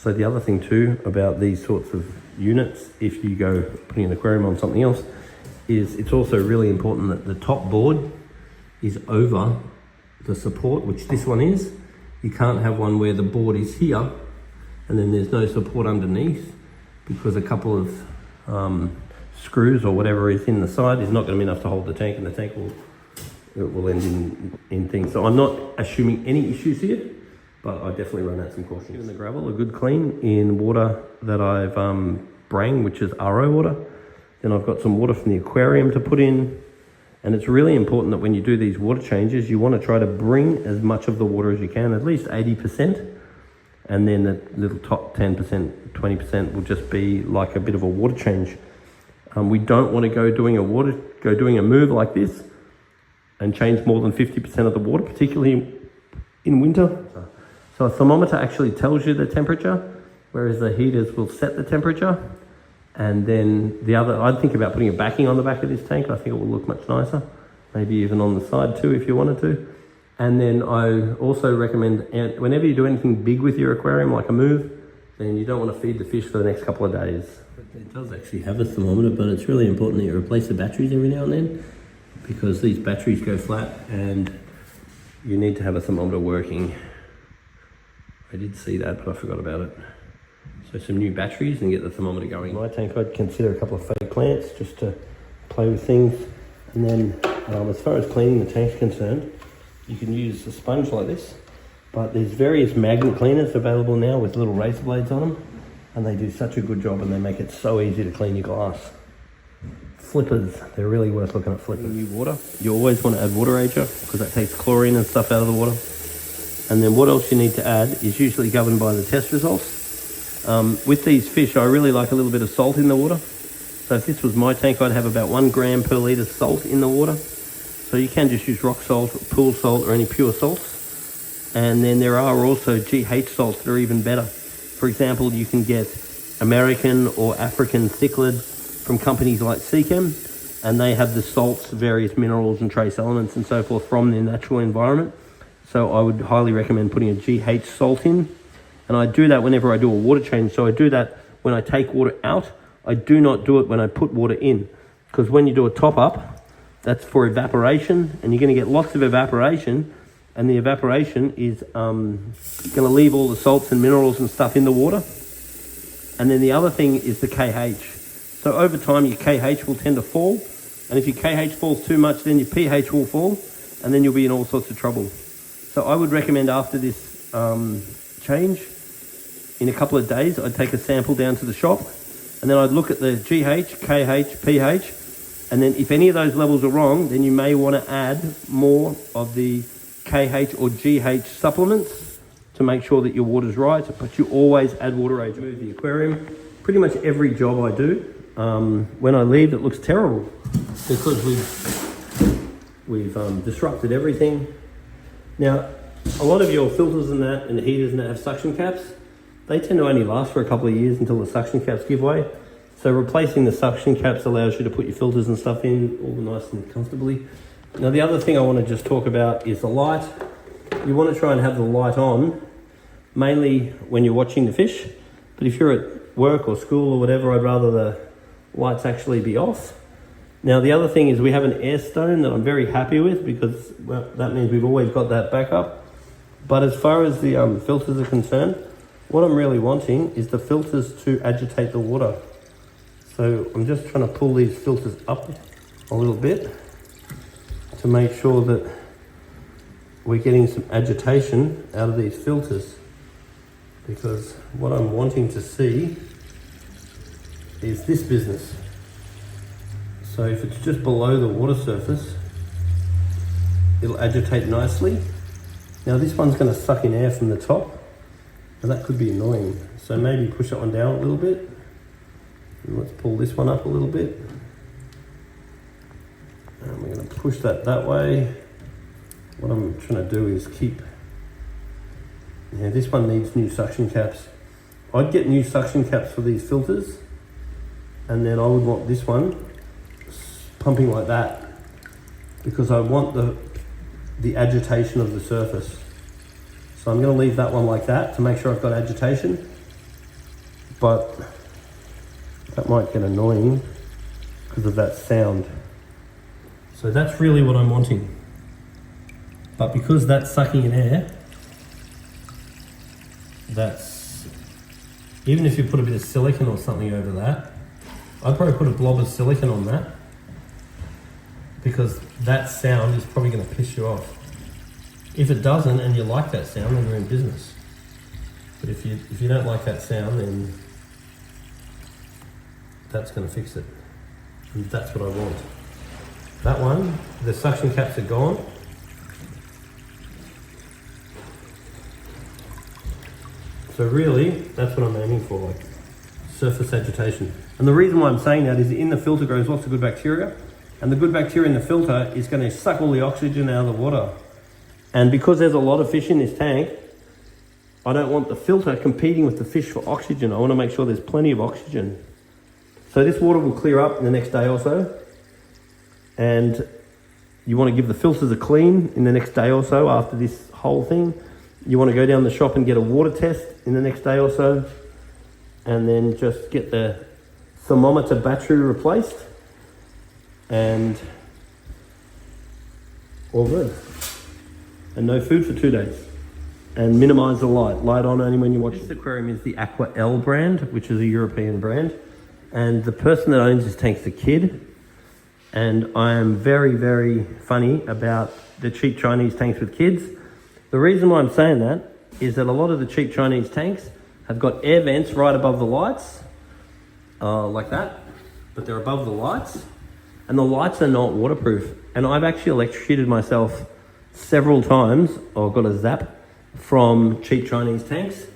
So the other thing too about these sorts of units, if you go putting an aquarium on something else, is it's also really important that the top board is over the support, which this one is. You can't have one where the board is here and then there's no support underneath, because a couple of screws or whatever is in the side is not going to be enough to hold the tank, and the tank will end in things. So I'm not assuming any issues here, but I definitely run out some caution. Giving the gravel a good clean in water that I've brang, which is RO water. Then I've got some water from the aquarium to put in. And it's really important that when you do these water changes, you want to try to bring as much of the water as you can, at least 80%. And then the little top 10%, 20% will just be like a bit of a water change. We don't want to go doing a move like this and change more than 50% of the water, particularly in winter. So a thermometer actually tells you the temperature, whereas the heaters will set the temperature. And then I'd think about putting a backing on the back of this tank. I think it will look much nicer, maybe even on the side too, if you wanted to. And then I also recommend, whenever you do anything big with your aquarium, like a move, then you don't want to feed the fish for the next couple of days. It does actually have a thermometer, but it's really important that you replace the batteries every now and then, because these batteries go flat and you need to have a thermometer working. I did see that, but I forgot about it. So some new batteries and get the thermometer going. In my tank, I'd consider a couple of fake plants just to play with things. And then as far as cleaning the tank's concerned, you can use a sponge like this, but there's various magnet cleaners available now with little razor blades on them, and they do such a good job, and they make it so easy to clean your glass. Flippers, they're really worth looking at flippers. New water, you always want to add water ager, because that takes chlorine and stuff out of the water. And then what else you need to add is usually governed by the test results. With these fish, I really like a little bit of salt in the water. So if this was my tank, I'd have about 1 gram per litre salt in the water. So you can just use rock salt, pool salt, or any pure salts. And then there are also GH salts that are even better. For example, you can get American or African cichlid from companies like Seachem, and they have the salts, various minerals and trace elements and so forth from their natural environment. So I would highly recommend putting a GH salt in. And I do that whenever I do a water change. So I do that when I take water out. I do not do it when I put water in, because when you do a top up, that's for evaporation, and you're going to get lots of evaporation, and the evaporation is going to leave all the salts and minerals and stuff in the water. And then the other thing is the KH. So over time, your KH will tend to fall, and if your KH falls too much, then your pH will fall, and then you'll be in all sorts of trouble. So I would recommend after this change, in a couple of days, I'd take a sample down to the shop, and then I'd look at the GH, KH, pH, and then if any of those levels are wrong, then you may want to add more of the KH or GH supplements to make sure that your water's right, but you always add water ager. Move the aquarium. Pretty much every job I do, when I leave, it looks terrible because we've disrupted everything. Now, a lot of your filters and that, and the heaters and that have suction caps. They tend to only last for a couple of years until the suction caps give way. So replacing the suction caps allows you to put your filters and stuff in all nice and comfortably. Now the other thing I want to just talk about is the light. You want to try and have the light on, mainly when you're watching the fish. But if you're at work or school or whatever, I'd rather the lights actually be off. Now the other thing is we have an air stone that I'm very happy with, because well, that means we've always got that backup. But as far as the filters are concerned, what I'm really wanting is the filters to agitate the water. So I'm just trying to pull these filters up a little bit to make sure that we're getting some agitation out of these filters. Because what I'm wanting to see is this business. So if it's just below the water surface, it'll agitate nicely. Now this one's going to suck in air from the top, and that could be annoying. So maybe push that one down a little bit. And let's pull this one up a little bit. And we're going to push that way. What I'm trying to do is keep... Yeah, this one needs new suction caps. I'd get new suction caps for these filters, and then I would want this one pumping like that, because I want the agitation of the surface. So I'm going to leave that one like that to make sure I've got agitation, but that might get annoying because of that sound. So that's really what I'm wanting. But because that's sucking in air, that's, even if you put a bit of silicone or something over that, I'd probably put a blob of silicone on that, because that sound is probably going to piss you off. If it doesn't and you like that sound, then you're in business. But if you don't like that sound, then that's going to fix it. And that's what I want. That one, the suction caps are gone. So really, that's what I'm aiming for, like surface agitation. And the reason why I'm saying that is in the filter grows lots of good bacteria, and the good bacteria in the filter is going to suck all the oxygen out of the water. And because there's a lot of fish in this tank, I don't want the filter competing with the fish for oxygen. I want to make sure there's plenty of oxygen. So this water will clear up in the next day or so. And you want to give the filters a clean in the next day or so after this whole thing. You want to go down the shop and get a water test in the next day or so. And then just get the thermometer battery replaced. And all good. And no food for 2 days. And minimize the light. Light on only when you watch. This aquarium is the Aquael brand, which is a European brand. And the person that owns this tank is a kid. And I am very, very funny about the cheap Chinese tanks with kids. The reason why I'm saying that is that a lot of the cheap Chinese tanks have got air vents right above the lights, like that, but they're above the lights, and the lights are not waterproof. And I've actually electrocuted myself several times, or got a zap from cheap Chinese tanks.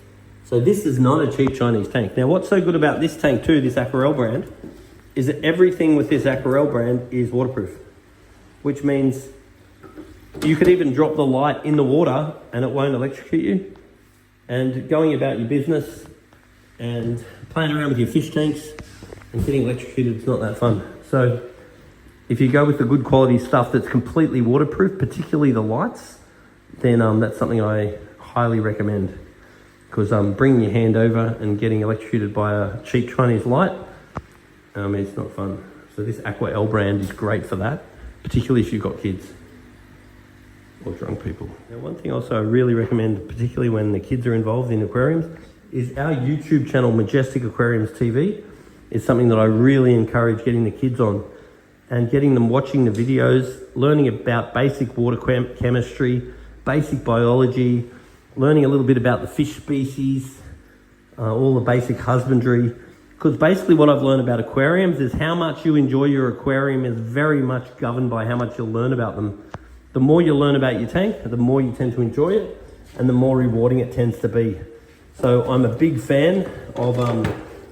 So this is not a cheap Chinese tank. Now what's so good about this tank too, this Aquarel brand, is that everything with this Aquarel brand is waterproof, which means you could even drop the light in the water and it won't electrocute you. And going about your business and playing around with your fish tanks and getting electrocuted is not that fun. So if you go with the good quality stuff that's completely waterproof, particularly the lights, then that's something I highly recommend. Because bringing your hand over and getting electrocuted by a cheap Chinese light, it's not fun. So this Aquael brand is great for that, particularly if you've got kids or drunk people. Now one thing also I really recommend, particularly when the kids are involved in aquariums, is our YouTube channel, Majestic Aquariums TV, is something that I really encourage getting the kids on and getting them watching the videos, learning about basic water chemistry, basic biology, learning a little bit about the fish species, all the basic husbandry. Because basically what I've learned about aquariums is how much you enjoy your aquarium is very much governed by how much you'll learn about them. The more you learn about your tank, the more you tend to enjoy it, and the more rewarding it tends to be. So I'm a big fan of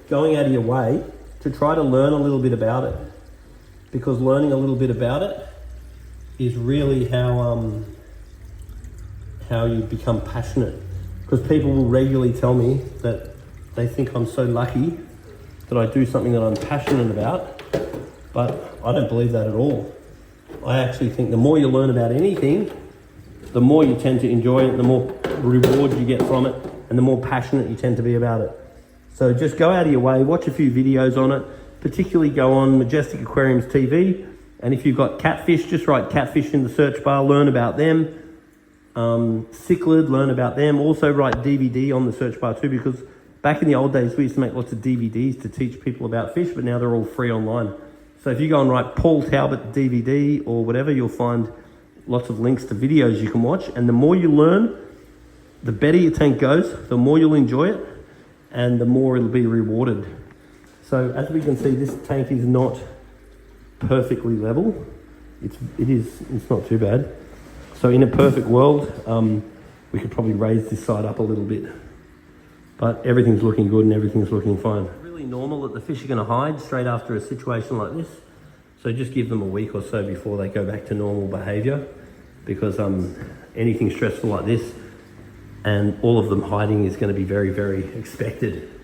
going out of your way to try to learn a little bit about it, because learning a little bit about it is really how you become passionate. Because people will regularly tell me that they think I'm so lucky that I do something that I'm passionate about, but I don't believe that at all. I actually think the more you learn about anything, the more you tend to enjoy it, the more reward you get from it, and the more passionate you tend to be about it. So just go out of your way, watch a few videos on it, particularly go on Majestic Aquariums TV, and if you've got catfish, just write catfish in the search bar, learn about them. Cichlid, learn about them. Also write DVD on the search bar too, because back in the old days we used to make lots of DVDs to teach people about fish, but now they're all free online. So if you go and write Paul Talbot DVD or whatever, you'll find lots of links to videos you can watch. And the more you learn, the better your tank goes, the more you'll enjoy it, and the more it'll be rewarded. So as we can see, this tank is not perfectly level. It's not too bad. So in a perfect world, we could probably raise this side up a little bit. But everything's looking good and everything's looking fine. It's really normal that the fish are going to hide straight after a situation like this. So just give them a week or so before they go back to normal behaviour, because anything stressful like this and all of them hiding is going to be very, very expected.